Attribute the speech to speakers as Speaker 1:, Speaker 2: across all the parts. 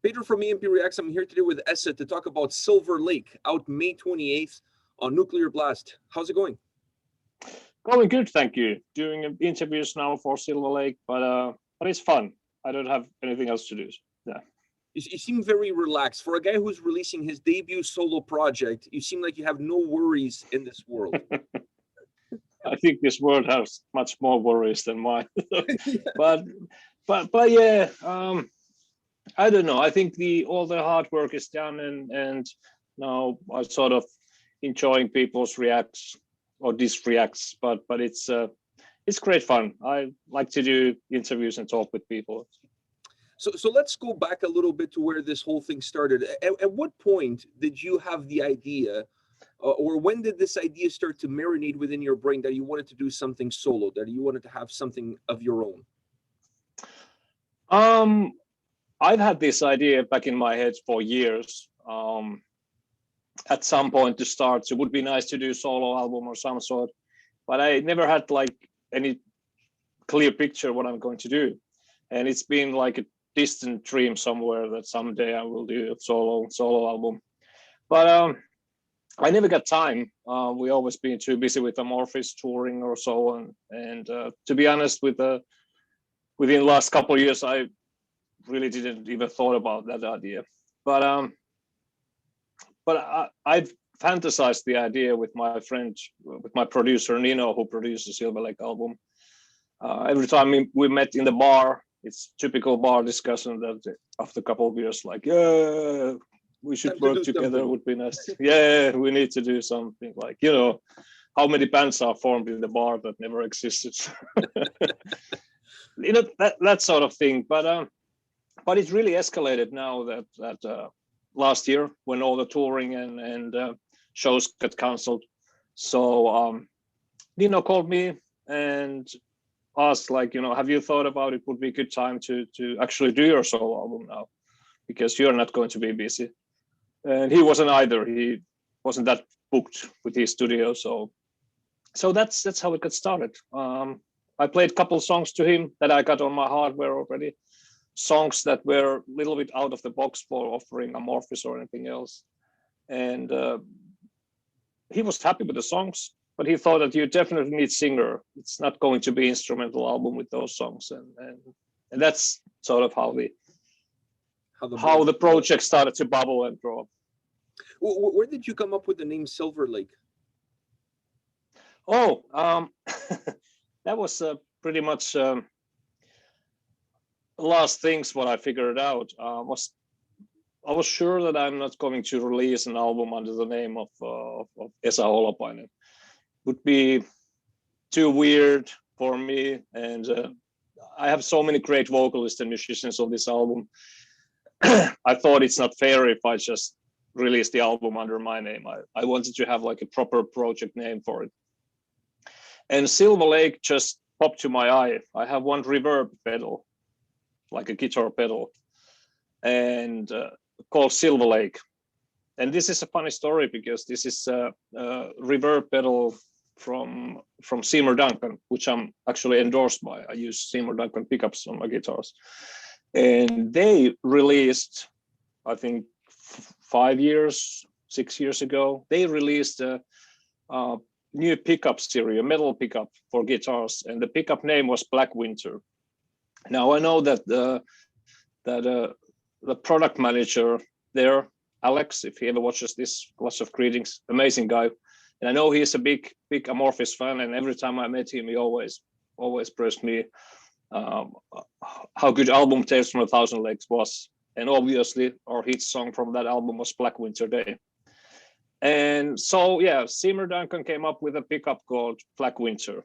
Speaker 1: Pedro from A&P-REACTS. I'm here today with Esa to talk about Silver Lake, out May 28th on Nuclear Blast. How's it going?
Speaker 2: Going good, thank you. Doing interviews now for Silver Lake, but it's fun. I don't have anything else to do. Yeah.
Speaker 1: You seem very relaxed. For a guy who's releasing his debut solo project, you seem like you have no worries in this world.
Speaker 2: I think this world has much more worries than mine. but yeah, I don't know. I think all the hard work is done, and now I'm sort of enjoying people's reacts or disreacts. But it's great fun. I like to do interviews and talk with people.
Speaker 1: So let's go back a little bit to where this whole thing started. At what point did you have the idea, or when did this idea start to marinate within your brain that you wanted to do something solo, that you wanted to have something of your own?
Speaker 2: I've had this idea back in my head for years. At some point to start, so it would be nice to do a solo album or some sort, but I never had like any clear picture what I'm going to do. And it's been like a distant dream somewhere that someday I will do a solo album. But I never got time. We always been too busy with Amorphis touring or so on. And to be honest, within the last couple of years, I really didn't even thought about that idea. But I've fantasized the idea with my friend, with my producer Nino, who produced the Silver Lake album. Every time we met in the bar, it's typical bar discussion that after a couple of years, like, yeah, we should work together, would be nice. Yeah, we need to do something, like, how many bands are formed in the bar that never existed. That sort of thing. But it really escalated now that last year when all the touring and shows got cancelled. So Nino called me and asked, like, have you thought about it would be a good time to actually do your solo album now, because you're not going to be busy. And he wasn't either. He wasn't that booked with his studio. So that's how it got started. I played a couple songs to him that I got on my hardware already. Songs that were a little bit out of the box for offering Amorphis or anything else. And he was happy with the songs, but he thought that you definitely need singer. It's not going to be instrumental album with those songs. And that's sort of how the project started to bubble and grow.
Speaker 1: Where did you come up with the name Silver Lake?
Speaker 2: Oh, that was pretty much last things what I figured out. I was sure that I'm not going to release an album under the name of Esa Holopainen. Would be too weird for me, and I have so many great vocalists and musicians on this album. I thought it's not fair if I just release the album under my name. I wanted to have like a proper project name for it. And Silver Lake just popped to my eye. I have one reverb pedal, like a guitar pedal, and called Silver Lake. And this is a funny story because this is a reverb pedal from Seymour Duncan, which I'm actually endorsed by. I use Seymour Duncan pickups on my guitars. And they released, I think 6 years ago, they released a new pickup series, a metal pickup for guitars, and the pickup name was Black Winter. Now I know that the product manager there, Alex, if he ever watches this, lots of greetings, amazing guy. And I know he's a big Amorphis fan, and every time I met him, he always praised me how good album Tales from a Thousand Lakes was. And obviously our hit song from that album was Black Winter Day. And so, yeah, Seymour Duncan came up with a pickup called Black Winter,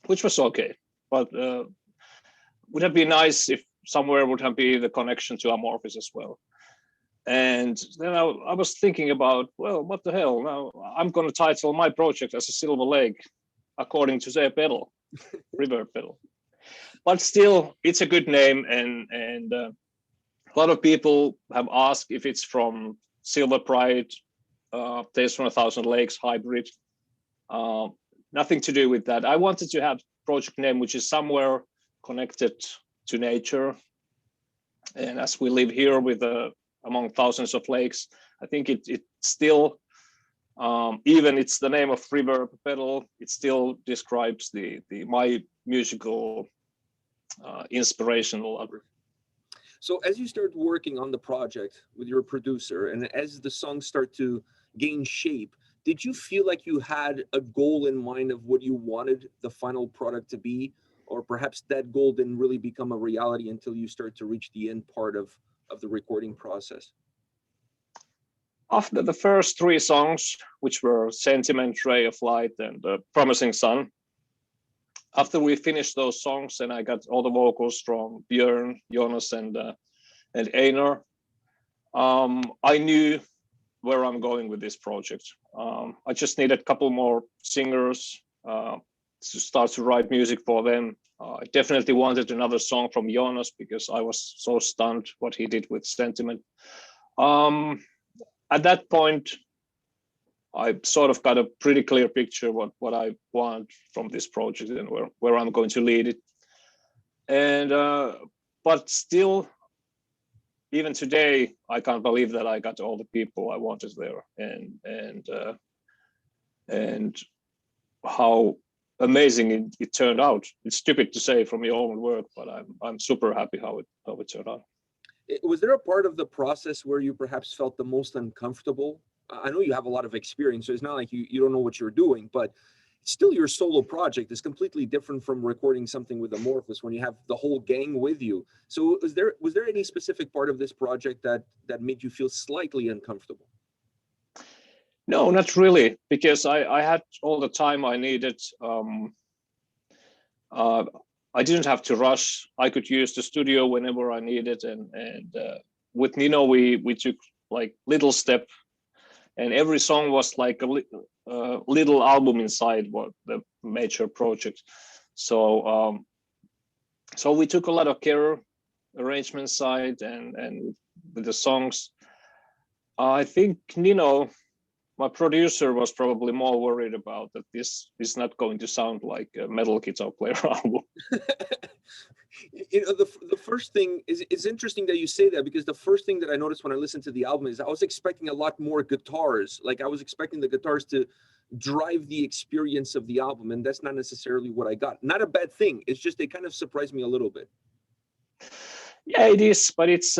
Speaker 2: which was okay. But would have been nice if somewhere would have been the connection to Amorphis as well. And then I was thinking about, well, what the hell? Now I'm going to title my project as a Silver Lake, according to their pedal, reverb pedal. But still, it's a good name, and a lot of people have asked if it's from Silver Pride, Tales from a Thousand Lakes hybrid. Nothing to do with that. I wanted to have project name which is somewhere connected to nature, And as we live here with among thousands of lakes, I think it still, even it's the name of reverb pedal, it still describes my musical inspirational level.
Speaker 1: So as you start working on the project with your producer, and as the songs start to gain shape, did you feel like you had a goal in mind of what you wanted the final product to be? Or perhaps that goal didn't really become a reality until you start to reach the end part of the recording process?
Speaker 2: After the first 3 songs, which were Sentiment, Ray of Light, and Promising Sun, after we finished those songs and I got all the vocals from Björn, Jonas, and Einar, I knew where I'm going with this project. I just needed a couple more singers to start to write music for them. I definitely wanted another song from Jonas because I was so stunned what he did with Sentiment. At that point, I sort of got a pretty clear picture what I want from this project and where I'm going to lead it. And but still, even today, I can't believe that I got all the people I wanted there, and how amazing it turned out. It's stupid to say from your own work, but I'm super happy how it turned out.
Speaker 1: Was there a part of the process where you perhaps felt the most uncomfortable? I know you have a lot of experience, so it's not like you don't know what you're doing, but still your solo project is completely different from recording something with Amorphous when you have the whole gang with you. So was there any specific part of this project that made you feel slightly uncomfortable?
Speaker 2: No, not really, because I had all the time I needed. I didn't have to rush. I could use the studio whenever I needed, and with Nino we took like little step, and every song was like a little album inside what the major project. So so we took a lot of care, arrangement side, and with the songs. I think Nino, my producer, was probably more worried about that this is not going to sound like a metal guitar player album.
Speaker 1: You know, the first thing is, it's interesting that you say that, because the first thing that I noticed when I listened to the album is I was expecting a lot more guitars. Like I was expecting the guitars to drive the experience of the album, and that's not necessarily what I got. Not a bad thing. It's just they kind of surprised me a little bit.
Speaker 2: Yeah, it is, but it's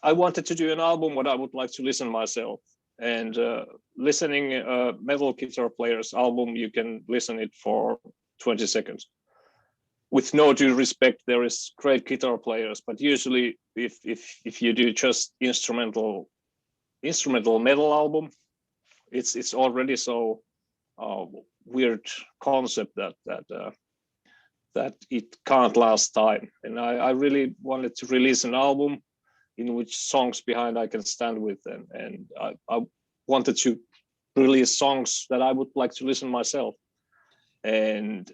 Speaker 2: I wanted to do an album what I would like to listen myself. And listening metal guitar player's album, you can listen it for 20 seconds. With no due respect, there is great guitar players, but usually if you do just instrumental metal album, it's already so weird concept that it can't last time. And I really wanted to release an album in which songs behind I can stand with, and I wanted to release songs that I would like to listen myself. And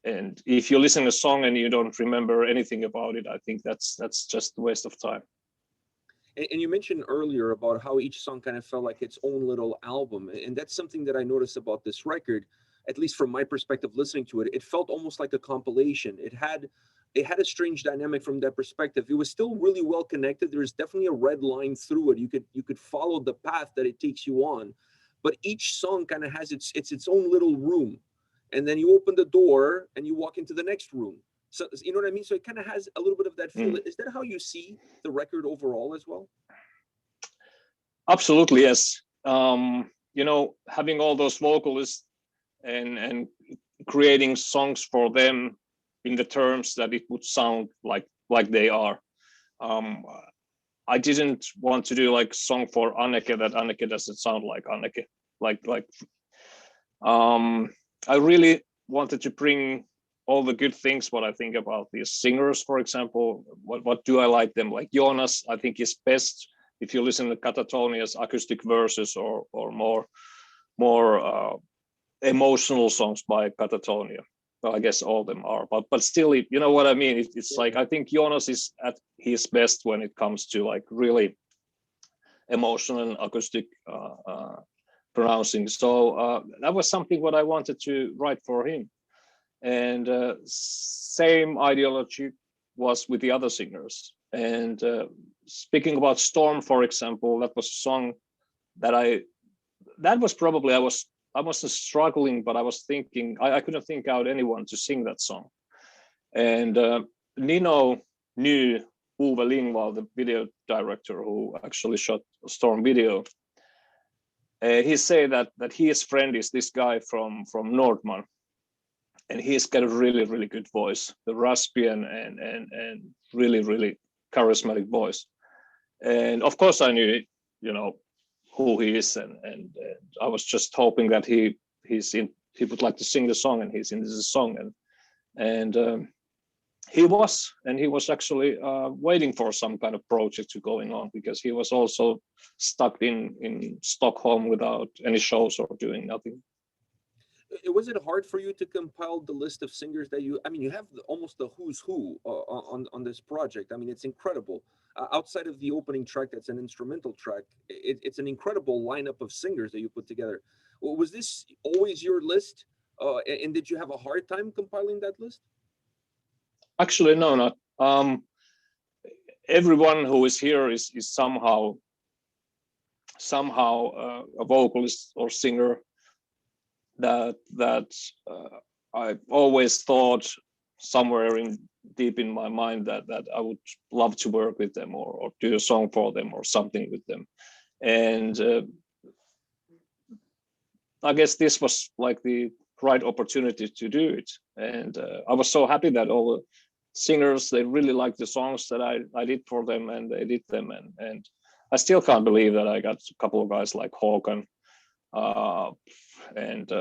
Speaker 2: if you listen to a song and you don't remember anything about it, I think that's just a waste of time.
Speaker 1: And you mentioned earlier about how each song kind of felt like its own little album, and that's something that I noticed about this record. At least from my perspective, listening to it, it felt almost like a compilation. It had a strange dynamic from that perspective. It was still really well connected. There's definitely a red line through it. You could follow the path that it takes you on, but each song kind of has its own little room, and then you open the door and you walk into the next room. So you know what I mean? So it kind of has a little bit of that feel. Is that how you see the record overall as well?
Speaker 2: Absolutely, yes. You know, having all those vocalists and creating songs for them in the terms that it would sound like they are. I didn't want to do like song for Anneke that Anneke doesn't sound like Anneke. I really wanted to bring all the good things what I think about these singers, for example. What do I like them? Like Jonas, I think is best if you listen to Katatonia's acoustic verses or more emotional songs by Katatonia. Well, I guess all of them are, but still, you know what I mean? It's like, I think Jonas is at his best when it comes to like really emotional and acoustic pronouncing. So that was something what I wanted to write for him. And same ideology was with the other singers. And speaking about Storm, for example, that was a song that that was probably, I wasn't struggling, but I was thinking, I couldn't think out anyone to sing that song. And Nino knew Uwe Lingvall, the video director who actually shot Storm video. He said that his friend is this guy from Nordman, and he's got a really, really good voice, the raspy and really, really charismatic voice. And of course I knew, you know, who he is, and I was just hoping that he would like to sing the song, and he's in this song, and he was actually waiting for some kind of project to going on, because he was also stuck in Stockholm without any shows or doing nothing.
Speaker 1: Was it hard for you to compile the list of singers that you, I mean, you have almost the who's who on this project. I mean, it's incredible. Outside of the opening track, that's an instrumental track, it's an incredible lineup of singers that you put together. Was this always your list? And did you have a hard time compiling that list?
Speaker 2: Actually, no, not. Everyone who is here is somehow a vocalist or singer that I always thought somewhere deep in my mind that I would love to work with them or do a song for them or something with them. And I guess this was like the right opportunity to do it. And I was so happy that all the singers, they really liked the songs that I did for them, and they did them. And I still can't believe that I got a couple of guys like Håkan, and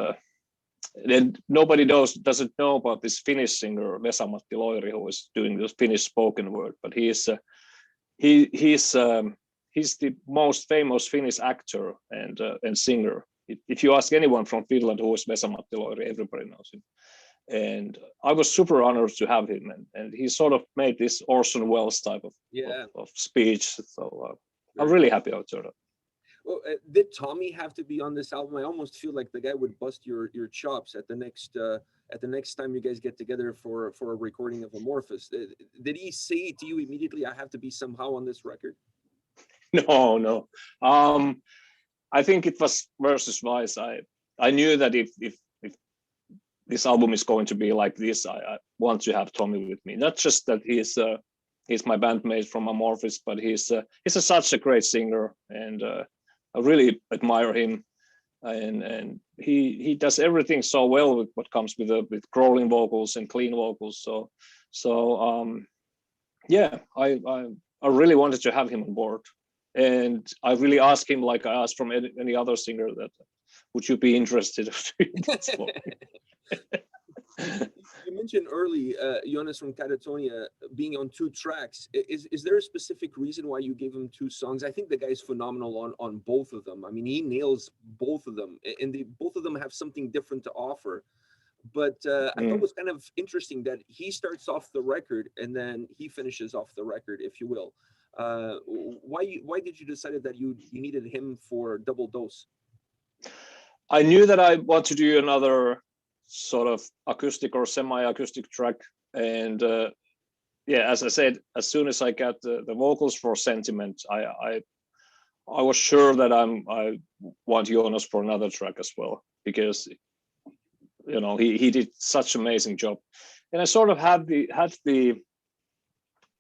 Speaker 2: then nobody doesn't know about this Finnish singer Vesa-Matti Loiri, who is doing this Finnish spoken word, but he's the most famous Finnish actor and singer. If you ask anyone from Finland who is Vesa-Matti Loiri, everybody knows him. And I was super honored to have him, and he sort of made this Orson Welles type of speech. So I'm really happy about it.
Speaker 1: Well, did Tommy have to be on this album? I almost feel like the guy would bust your chops at the next time you guys get together for a recording of Amorphous. Did he say to you immediately, "I have to be somehow on this record"?
Speaker 2: No. I think it was versus vice. I knew that if this album is going to be like this, I want to have Tommy with me. Not just that he's my bandmate from Amorphous, but he's such a great singer, and I really admire him, and he does everything so well with what comes with crawling vocals and clean vocals. So yeah, I really wanted to have him on board, and I really asked him, like I asked from any other singer, that would you be interested in this for me?
Speaker 1: You mentioned early Jonas from Catatonia being on 2 tracks. Is there a specific reason why you gave him 2 songs? I think the guy's phenomenal on both of them. I mean, he nails both of them, and both of them have something different to offer. But I thought it was kind of interesting that he starts off the record and then he finishes off the record, if you will. Why did you decide that you needed him for double dose?
Speaker 2: I knew that I want to do another sort of acoustic or semi-acoustic track, and yeah, as I said, as soon as I got the vocals for Sentiment, I was sure that I want Jonas for another track as well, because you know he did such amazing job, and I sort of had a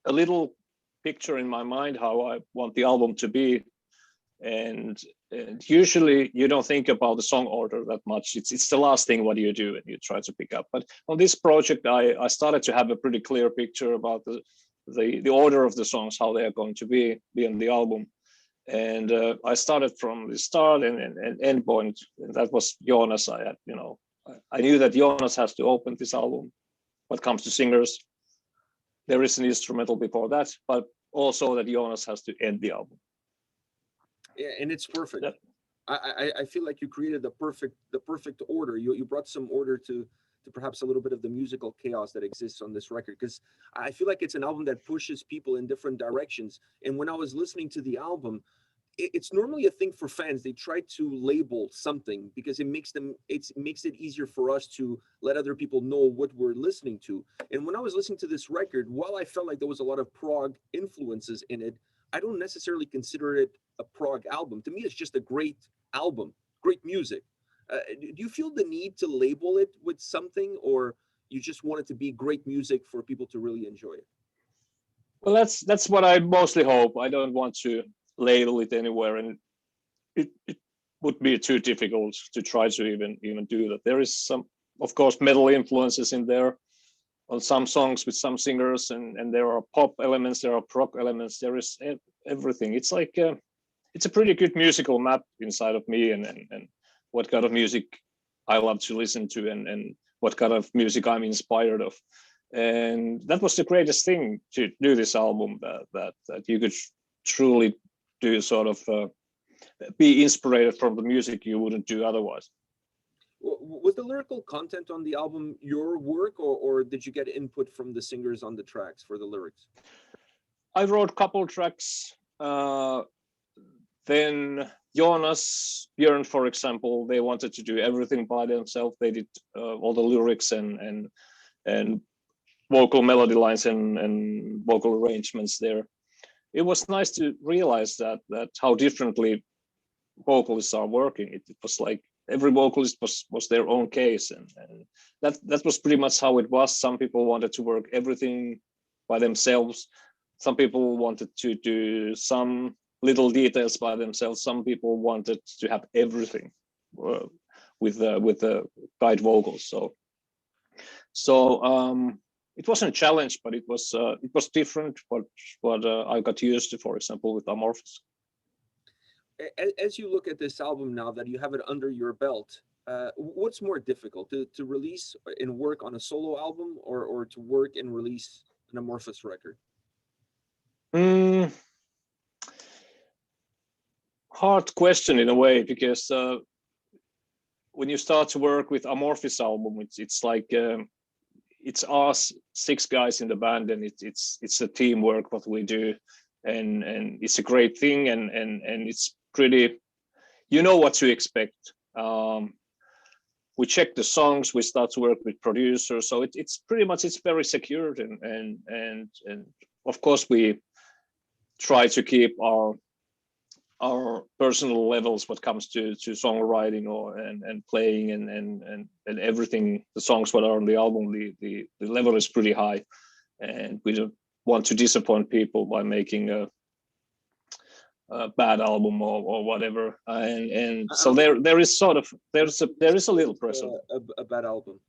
Speaker 2: little picture in my mind how I want the album to be, and usually you don't think about the song order that much. It's the last thing what you do and you try to pick up. But on this project, I started to have a pretty clear picture about the order of the songs, how they are going to be on the album. And I started from the start and end point. And that was Jonas. I knew that Jonas has to open this album. When it comes to singers, there is an instrumental before that, but also that Jonas has to end the album.
Speaker 1: Yeah, and it's perfect.
Speaker 2: Yep.
Speaker 1: I feel like you created the perfect order. You brought some order to perhaps a little bit of the musical chaos that exists on this record, because I feel like it's an album that pushes people in different directions. And when I was listening to the album, it's normally a thing for fans. They try to label something because it makes it easier for us to let other people know what we're listening to. And when I was listening to this record, while I felt like there was a lot of prog influences in it, I don't necessarily consider it a prog album. To me, it's just a great album, great music. Do you feel the need to label it with something, or you just want it to be great music for people to really enjoy it?
Speaker 2: Well, that's what I mostly hope. I don't want to label it anywhere, and it would be too difficult to try to even do that. There is some, of course, metal influences in there on some songs with some singers, and there are pop elements, there are prog elements, there is everything. It's like it's a pretty good musical map inside of me, and what kind of music I love to listen to, and what kind of music I'm inspired of. And that was the greatest thing to do this album, that you could truly do sort of be inspired from the music you wouldn't do otherwise.
Speaker 1: Was the lyrical content on the album your work, or did you get input from the singers on the tracks for the lyrics?
Speaker 2: I wrote a couple tracks. Then Jonas, Björn, for example, they wanted to do everything by themselves. They did all the lyrics and vocal melody lines and vocal arrangements there. It was nice to realize that how differently vocalists are working. It was like every vocalist was their own case, and that was pretty much how it was. Some people wanted to work everything by themselves. Some people wanted to do some little details by themselves. Some people wanted to have everything with the guide vocals. So it wasn't a challenge, but it was different. What I got used to, for example, with Amorphous.
Speaker 1: As you look at this album now that you have it under your belt, what's more difficult, to release and work on a solo album, or to work and release an Amorphous record?
Speaker 2: Hard question in a way, because when you start to work with Amorphous album, it's like it's us 6 guys in the band, and it's a teamwork what we do, and it's a great thing, and it's pretty, you know what to expect. We check the songs, we start to work with producers, so it's pretty much, it's very secured, and of course we try to keep our personal levels what comes to songwriting and playing and everything. The songs that are on the album, the level is pretty high, and we don't want to disappoint people by making a bad album or whatever. And so there is a little pressure.
Speaker 1: A bad album.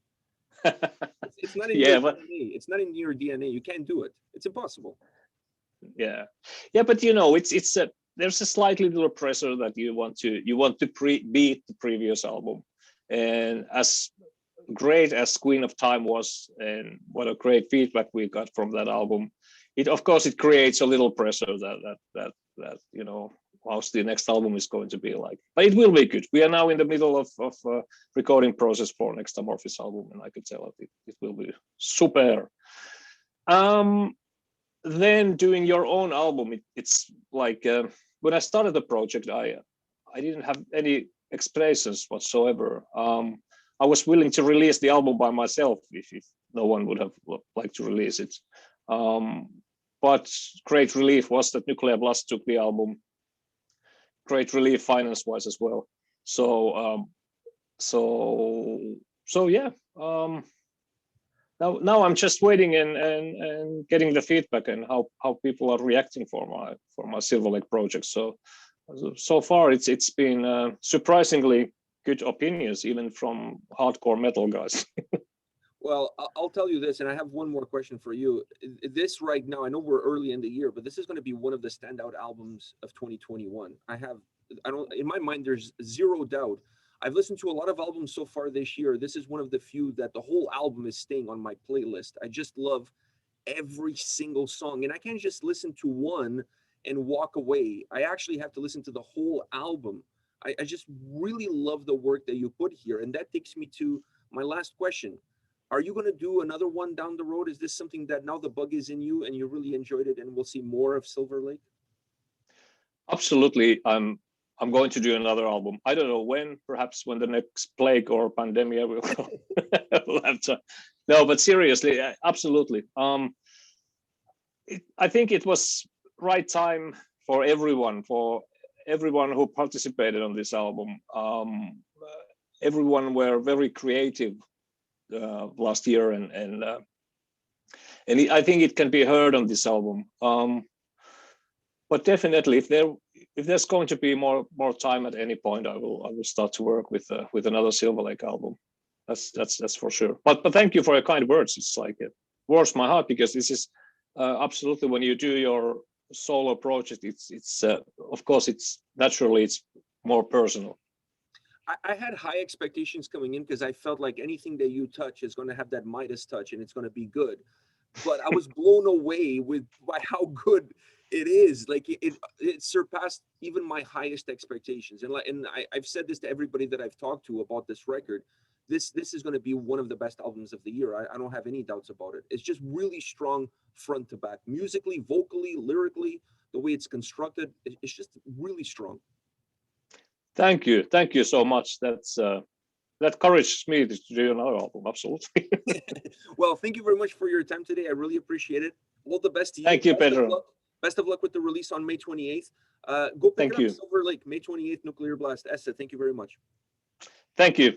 Speaker 1: It's not in
Speaker 2: Yeah,
Speaker 1: your
Speaker 2: but
Speaker 1: DNA. It's not in your DNA. You can't do it. It's impossible.
Speaker 2: yeah, but you know, it's a, there's a slightly little pressure that you want to beat the previous album. And as great as Queen of Time was, and what a great feedback we got from that album, it of course it creates a little pressure that you know, how's the next album is going to be like. But it will be good. We are now in the middle of recording process for next Amorphous album, and I could tell it will be super. Then doing your own album, it's like when I started the project, I didn't have any expectations whatsoever. I was willing to release the album by myself if no one would have liked to release it. But great relief was that Nuclear Blast took the album. Great relief finance-wise as well. So yeah. Now I'm just waiting and getting the feedback and how people are reacting for my Silver Lake project. So far it's been surprisingly good opinions, even from hardcore metal guys.
Speaker 1: Well, I'll tell you this, and I have one more question for you. This right now, I know we're early in the year, but this is going to be one of the standout albums of 2021. In my mind, there's zero doubt. I've listened to a lot of albums so far this year. This is one of the few that the whole album is staying on my playlist. I just love every single song, and I can't just listen to one and walk away. I actually have to listen to the whole album. I just really love the work that you put here, and that takes me to my last question. Are you going to do another one down the road? Is this something that now the bug is in you and you really enjoyed it and we'll see more of Silver Lake?
Speaker 2: Absolutely. I'm going to do another album. I don't know when, perhaps when the next plague or pandemic will go. We'll have to. No, but seriously, absolutely. I think it was right time for everyone who participated on this album. Everyone were very creative last year, and I think it can be heard on this album. But definitely, if there's going to be more time at any point, I will start to work with another Silver Lake album. That's for sure. But thank you for your kind words. It's like it warms my heart, because this is absolutely, when you do your solo project, it's of course it's more personal.
Speaker 1: I had high expectations coming in, because I felt like anything that you touch is going to have that Midas touch and it's going to be good. But I was blown away by how good it is. Like it surpassed even my highest expectations. And I've said this to everybody that I've talked to about this record. This is going to be one of the best albums of the year. I don't have any doubts about it. It's just really strong front to back, musically, vocally, lyrically, the way it's constructed. It's just really strong.
Speaker 2: Thank you so much. That encourages me to do another album. Absolutely.
Speaker 1: Well, thank you very much for your time today. I really appreciate it. All the best to you.
Speaker 2: Thank you, Pedro.
Speaker 1: Best of luck with the release on May 28th. Go pick
Speaker 2: Thank
Speaker 1: it up,
Speaker 2: you.
Speaker 1: Silver Lake, May 28th, Nuclear Blast. Esa, thank you very much.
Speaker 2: Thank you.